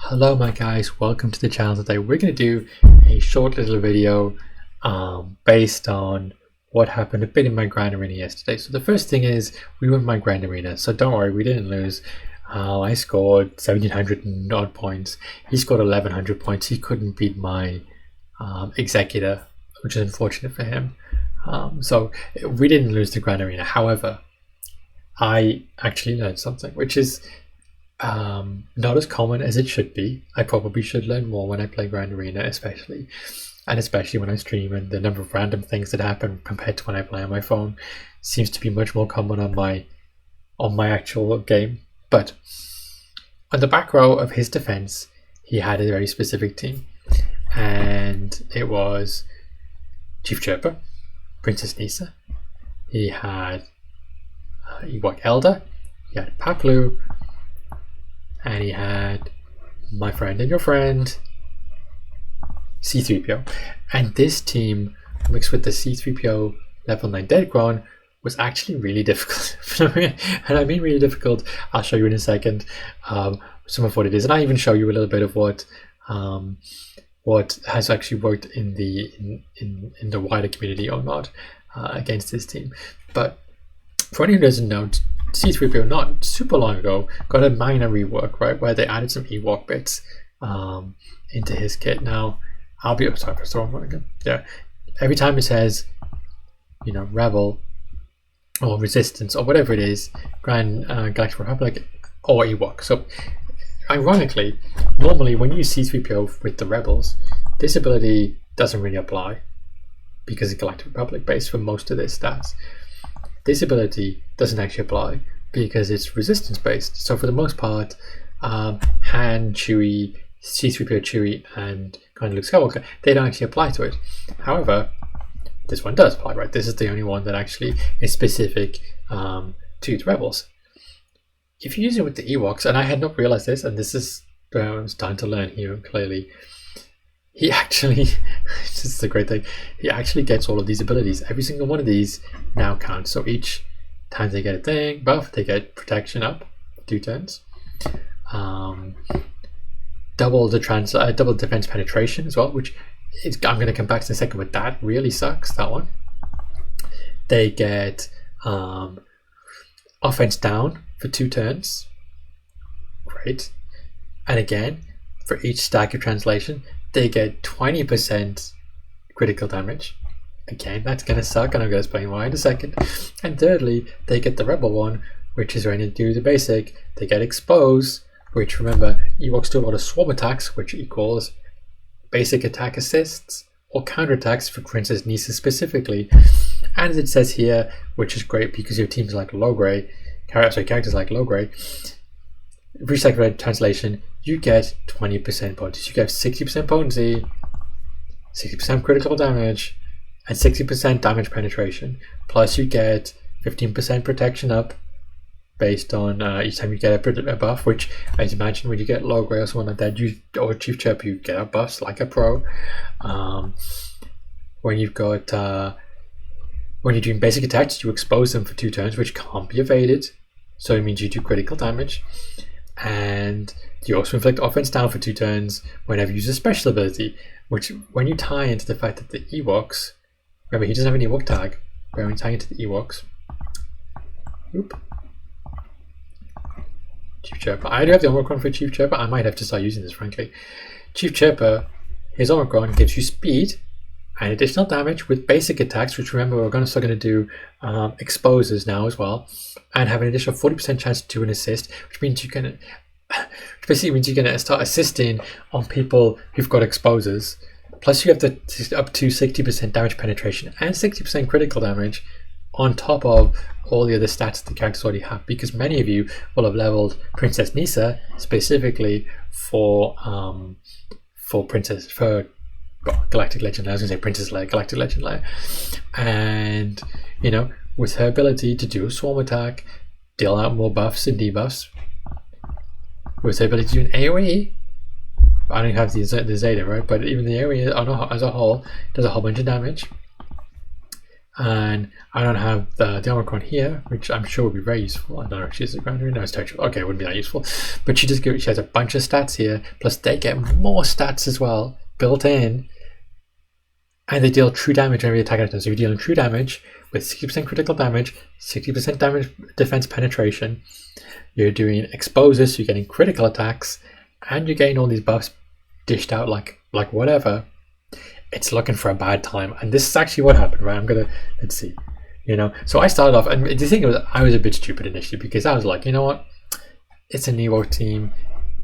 Hello my guys, welcome to the channel. Today we're going to do a short little video based on what happened a bit in my Grand Arena yesterday. So the first thing is we won my Grand Arena, so don't worry, we didn't lose. I scored 1700 and odd points. He scored 1100 points. He couldn't beat my executor, which is unfortunate for him. So we didn't lose the Grand Arena. However, I actually learned something, which is not as common as it should be. I probably should learn more when I play Grand Arena, especially when I stream, and the number of random things that happen compared to when I play on my phone seems to be much more common on my actual game. But on the back row of his defense, he had a very specific team, and it was Chief Chirper, Princess Nisa, he had Ewok Elder, he had Paplu, and he had my friend and your friend C-3PO. And this team mixed with the C-3PO level 9 Deadgron was actually really difficult. And I mean really difficult. I'll show you in a second some of what it is, and I even show you a little bit of what has actually worked in the wider community or not against this team. But for anyone who doesn't know, C-3PO not super long ago got a minor rework, right, where they added some Ewok bits into his kit. Now sorry, press the wrong one again. Yeah, every time it says, you know, Rebel or Resistance or whatever it is, Grand Galactic Republic or Ewok. So ironically, normally when you use C-3PO with the Rebels, this ability doesn't really apply because it's Galactic Republic based for most of their stats. This ability doesn't actually apply because it's resistance based. So for the most part, Han, Chewie, C-3PO, Chewie, and kind of Luke Skywalker, they don't actually apply to it. However, this one does apply, right? This is the only one that actually is specific to the Rebels. If you use it with the Ewoks, and I had not realized this, and this is I was starting to learn here clearly, he actually, this is a great thing, he actually gets all of these abilities. Every single one of these now counts. So each time they get a thing buff, they get protection up 2 turns. Double defense penetration as well, which I'm going to come back to in a second, but that really sucks, that one. They get offense down for 2 turns. Great. And again, for each stack of translation, they get 20% critical damage. Again, that's going to suck, and I'm going to explain why in a second. And thirdly, they get the Rebel one, which is going to do the basic. They get Expose, which, remember, Ewoks do a lot of swarm attacks, which equals basic attack assists or counterattacks for Princess Nisa specifically. And as it says here, which is great because your teams like characters like Logray, recycled translation, you get 20% potency. You get 60% potency, 60% critical damage, and 60% damage penetration. Plus you get 15% protection up based on each time you get a buff, which, as you imagine, when you get Logray or someone like that, or Chief Chirp, you get a buffs like a pro. When you've got when you're doing basic attacks, you expose them for 2 turns, which can't be evaded. So it means you do critical damage. And you also inflict offense down for 2 turns whenever you use a special ability, which, when you tie into the fact that the Ewoks, remember, he doesn't have an Ewok tag, but when you tie into the Ewoks, Chief Chirper. I do have the Omicron for Chief Chirper. I might have to start using this, frankly. Chief Chirper, his Omicron gives you speed and additional damage with basic attacks, which, remember, we're going to start to do exposes now as well, and have an additional 40% chance to do an assist, which means you can, basically means you're going to start assisting on people who've got exposes. Plus you have the up to 60% damage penetration and 60% critical damage on top of all the other stats the characters already have, because many of you will have leveled Princess Nisa specifically for Galactic Legend Lair. I was going to say Princess Lair, Galactic Legend Lair. And, you know, with her ability to do a swarm attack, deal out more buffs and debuffs, with her ability to do an AoE, I don't have the Zeta, right? But even the AoE as a whole does a whole bunch of damage. and I don't have the Omicron here, which I'm sure would be very useful. I don't know if she's a granary. No, it's terrible. Okay, it wouldn't be that useful. But she has a bunch of stats here, plus they get more stats as well built in, and they deal true damage every attack item. So you're dealing true damage with 60% critical damage, 60% damage defense penetration. You're doing exposures, so you're getting critical attacks, and you're getting all these buffs dished out like whatever. It's looking for a bad time, and this is actually what happened, right? Let's see, so I started off, and the thing was, I was a bit stupid initially, because I was like, you know what, it's an Ewok team,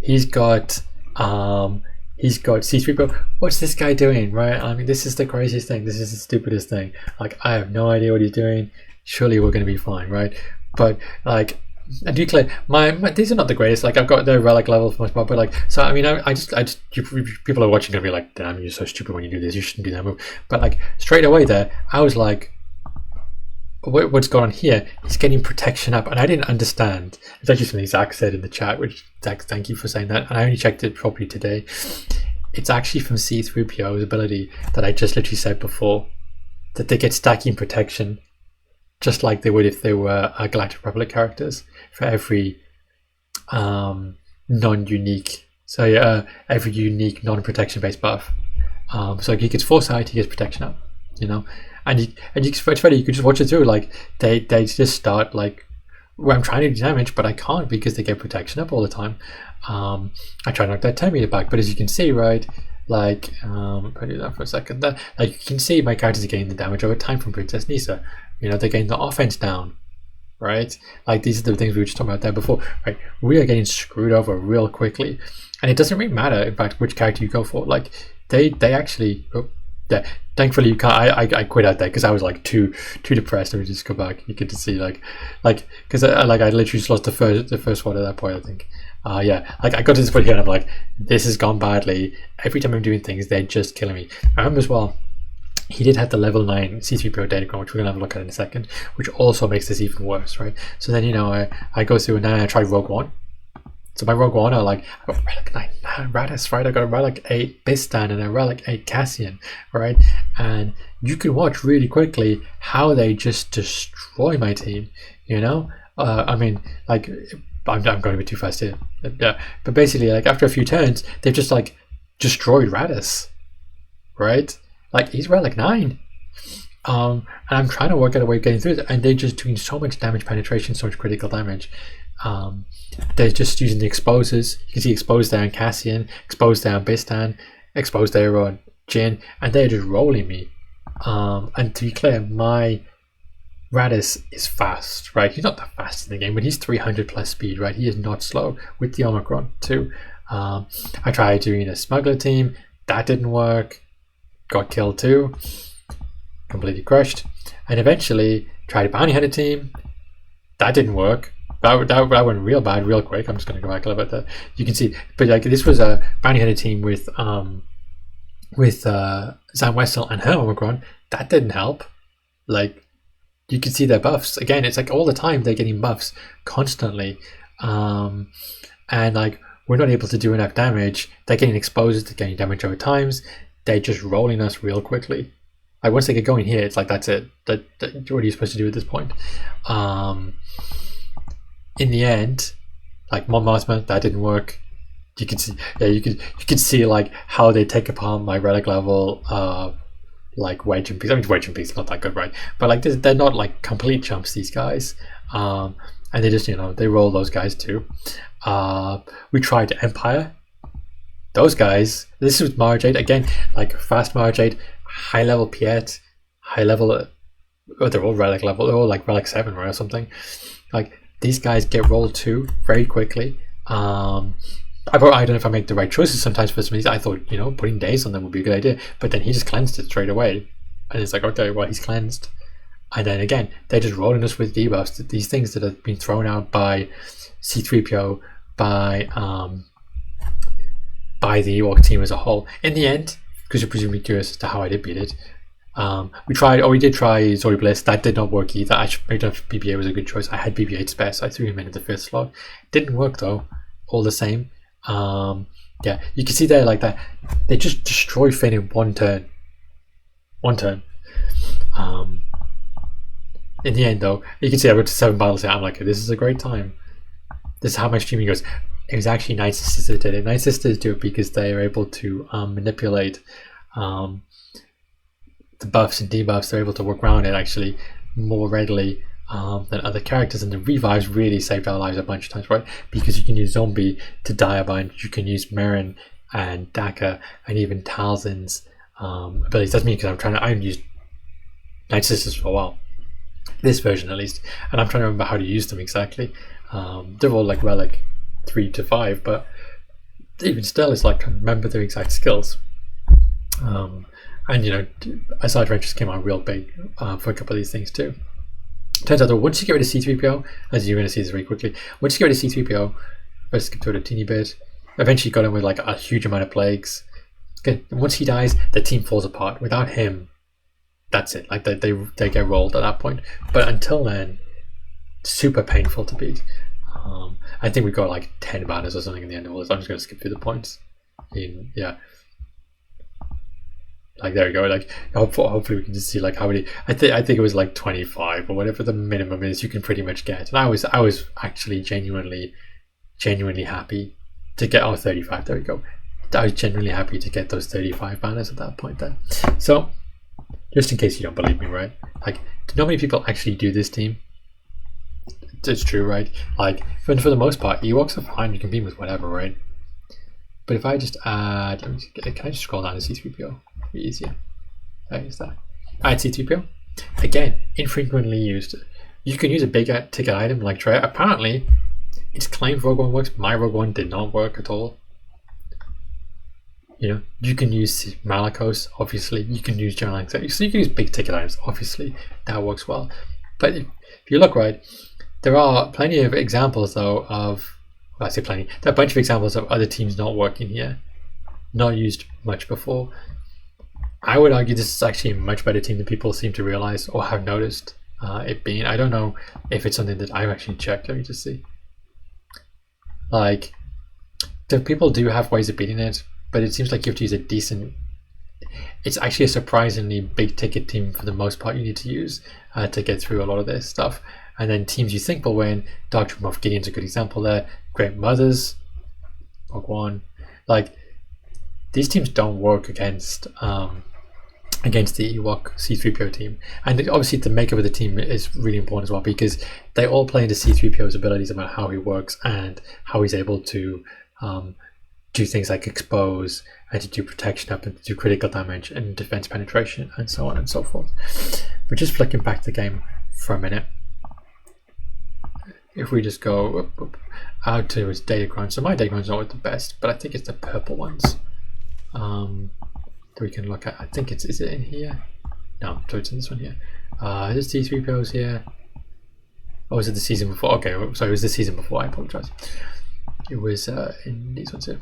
he's got C-3PO, what's this guy doing, right? I mean, this is the craziest thing, this is the stupidest thing, like, I have no idea what he's doing, surely we're going to be fine, right? But like, and you clear my these are not the greatest, like I've got the relic level for much more, but like, so I mean, I just people are watching gonna be like, damn, you're so stupid when you do this, you shouldn't do that move. But like straight away there, I was like, what's going on here? He's getting protection up, and I didn't understand. It's actually something Zach said in the chat, which Zach, thank you for saying that, and I only checked it properly today. It's actually from C-3PO's ability that I just literally said before, that they get stacking protection, just like they would if they were Galactic Republic characters, for every non-unique, so every unique non-protection based buff. So he gets foresight, he gets protection up, and it's funny, you could just watch it through, like they just start like, well, I'm trying to do damage, but I can't because they get protection up all the time. I try to knock that 10 meter back, but as you can see, right, like if I do that for a second, like you can see my characters are getting the damage over time from Princess Nisa. They're getting the offense down, right? Like these are the things we were just talking about there before, right? We are getting screwed over real quickly, and it doesn't really matter, in fact, which character you go for. Like they actually, yeah. Thankfully, you can't. I quit out there because I was like too depressed. Let me just go back. You get to see like because I literally just lost the first one at that point, I think. Yeah, like I got to this point here and I'm like, this has gone badly. Every time I'm doing things, they're just killing me. I remember as well, he did have the level 9 C-3PO Datacron, which we're going to have a look at in a second, which also makes this even worse, right? So then, I go through and then I try Rogue One. So my Rogue One, I got Relic 9 Radis, right? I got a Relic 8 Bistan and a Relic 8 Cassian, right? And you can watch really quickly how they just destroy my team, I mean, like, I'm going a bit too fast here. Yeah, but basically, like, after a few turns, they've just, like, destroyed Radis, right? Like, he's Relic 9. And I'm trying to work out a way of getting through it, and they're just doing so much damage penetration, so much critical damage. They're just using the exposures. You can see exposed there on Cassian, exposed there on Bistan, exposed there on Jin, and they're just rolling me. And to be clear, my Radis is fast, right? He's not that fast in the game, but he's 300 plus speed, right? He is not slow with the Omicron too. I tried doing a smuggler team, that didn't work. Got killed too, completely crushed, and eventually tried a bounty hunter team. That didn't work. That went real bad, real quick. I'm just going to go back a little bit there. You can see, but like this was a bounty hunter team with Zam Wessel and her Omicron. That didn't help. Like you can see their buffs again. It's like all the time they're getting buffs constantly, and like we're not able to do enough damage. They're getting exposed. They're getting damage over times. They're just rolling us real quickly. Like once they get going here, it's like that's it. That what are you supposed to do at this point? In the end, like Mon Mothma, that didn't work. You can see, yeah, you could see like how they take apart my relic level, like Wedge and Peace. I mean, Wedge and Peace is not that good, right? But like they're not like complete chumps, these guys. And they just they roll those guys too. We tried Empire. Those guys, this is Mara Jade again, like fast Mara Jade, high level Piet, high level, they're all relic level, they're all like relic 7 right, or something. Like these guys get rolled too very quickly. I don't know if I make the right choices sometimes for some of these. I thought, putting days on them would be a good idea, but then he just cleansed it straight away. And it's like, okay, well, he's cleansed. And then again, they're just rolling us with debuffs, these things that have been thrown out by C-3PO, by the Ewok team as a whole. In the end, because you're presumably curious as to how I did beat it, we did try Zori Bliss. That did not work either. I don't know if BB-8 was a good choice. I had BB-8 spare, so I threw him in at the first slot. Didn't work though, all the same. Yeah, you can see there like that. They just destroy Finn in one turn. in the end, though, you can see I went to 7 battles here. I'm like, this is a great time. This is how my streaming goes. It was actually Night Sisters that did it. Night Sisters do it because they are able to manipulate the buffs and debuffs. They're able to work around it actually more readily than other characters, and the revives really saved our lives a bunch of times, right? Because you can use Zombie to Diabind, you can use Merrin and Daka and even Talzin's abilities. That's me because I haven't used Night Sisters for a while, this version at least, and I'm trying to remember how to use them exactly. They're all like Relic 3 to 5, but even still it's like trying to remember their exact skills. And you know, Aside Wrenches came out real big for a couple of these things too. Turns out though, once you get rid of C-3PO, as you're going to see this very quickly, once you get rid of C-3PO, let's skip to it a teeny bit, eventually got him with like a huge amount of plagues. Okay, and once he dies, the team falls apart. Without him, that's it. Like they get rolled at that point. But until then, super painful to beat. I think we've got like 10 banners or something in the end of all this. I'm just going to skip through the points. Yeah. Like there we go. Like hopefully we can just see like how many. I think it was like 25 or whatever the minimum is you can pretty much get. And I was actually genuinely happy to get 35. There we go. I was genuinely happy to get those 35 banners at that point then. So just in case you don't believe me, right? Like, do you know how many people actually do this team? It's true, right? Like for the most part, Ewoks are fine. You can beam with whatever, right? But if I just add, can I just scroll down to C-3PO? Be easier. There is that. Add C-3PO. Again, infrequently used. You can use a big ticket item like Trey. Apparently, it's claimed Rogue One works. My Rogue One did not work at all. You know, you can use Malakos, obviously. You can use General Anxiety. So you can use big ticket items, obviously. That works well. But if you look right, there are plenty of examples though of, well, I say plenty, there are a bunch of examples of other teams not working here. Not used much before. I would argue this is actually a much better team than people seem to realize or have noticed it being. I don't know if it's something that I've actually checked. Let me just see. Like, the people do have ways of beating it, but it seems like you have to use a decent. It's actually a surprisingly big ticket team for the most part you need to use to get through a lot of this stuff. And then teams you think will win, Dr. Moff Gideon's a good example there. Great Mothers, Rogue One. Like, these teams don't work against the Ewok C-3PO team. And obviously the makeup of the team is really important as well, because they all play into C-3PO's abilities about how he works and how he's able to do things like expose and to do protection up and to do critical damage and defense penetration and so on and so forth. But just flicking back the game for a minute, if we just go out to his Datacron, so my Datacron's not the best, but I think it's the purple ones that we can look at. I think is it in here? No, so it's in this one here. There's C-3PO's here. Oh, was it the season before? Okay, sorry, it was the season before, I apologize. It was in these ones here.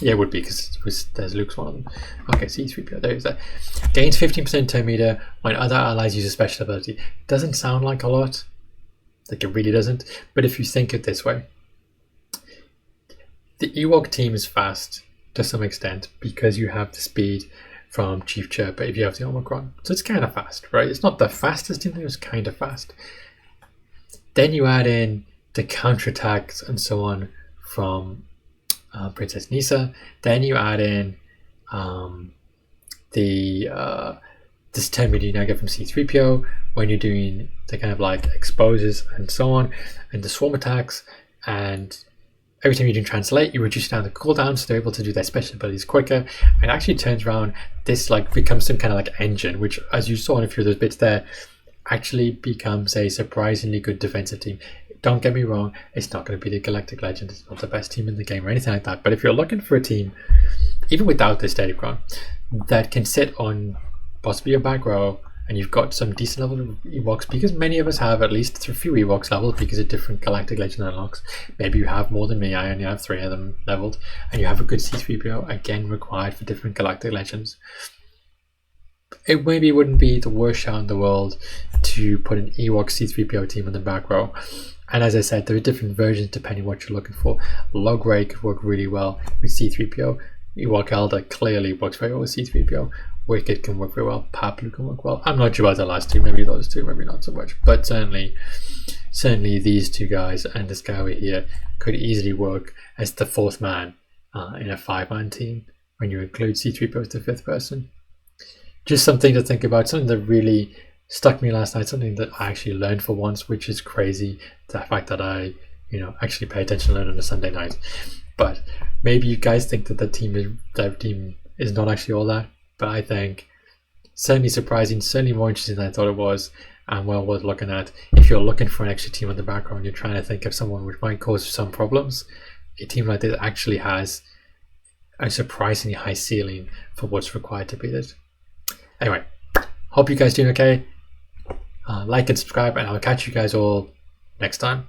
Yeah, it would be because there's Luke's one of them. Okay, C-3PO, there is that. Gains 15% turn meter when other allies use a special ability. Doesn't sound like a lot. Like, it really doesn't. But if you think it this way, the Ewok team is fast to some extent because you have the speed from Chief Chirpa if you have the Omicron. So it's kind of fast, right? It's not the fastest team, it's kind of fast. Then you add in the counterattacks and so on from Princess Nisa. Then you add in this 10 meter you now get from C-3PO when you're doing the kind of like exposes and so on, and the swarm attacks, and every time you do translate, you reduce down the cooldown so they're able to do their special abilities quicker. And it actually turns around, this like becomes some kind of like engine, which, as you saw in a few of those bits there, actually becomes a surprisingly good defensive team. Don't get me wrong, it's not going to be the Galactic Legend, it's not the best team in the game or anything like that, but if you're looking for a team, even without this Datacron, that can sit on possibly your back row, and you've got some decent level of Ewoks, because many of us have at least a few Ewoks leveled because of different Galactic Legend unlocks. Maybe you have more than me, I only have 3 of them leveled, and you have a good C-3PO, again required for different Galactic Legends. It maybe wouldn't be the worst shot in the world to put an Ewok C-3PO team in the back row. And as I said, there are different versions depending on what you're looking for. Logray could work really well with C-3PO. Ewok Elder clearly works very well with C-3PO. Wicked can work very well. Papu can work well. I'm not sure about the last two. Maybe those two, maybe not so much. But certainly these two guys and this guy over here could easily work as the fourth man in a 5-man team when you include C-3PO as the fifth person. Just something to think about. Something that really stuck me last night. Something that I actually learned for once, which is crazy. The fact that I, actually pay attention and learn on a Sunday night. But maybe you guys think that the team is not actually all that. But I think certainly surprising, certainly more interesting than I thought it was, and well worth looking at. If you're looking for an extra team on the background, you're trying to think of someone which might cause some problems, a team like this actually has a surprisingly high ceiling for what's required to beat it. Anyway, hope you guys doing okay. Like and subscribe, and I'll catch you guys all next time.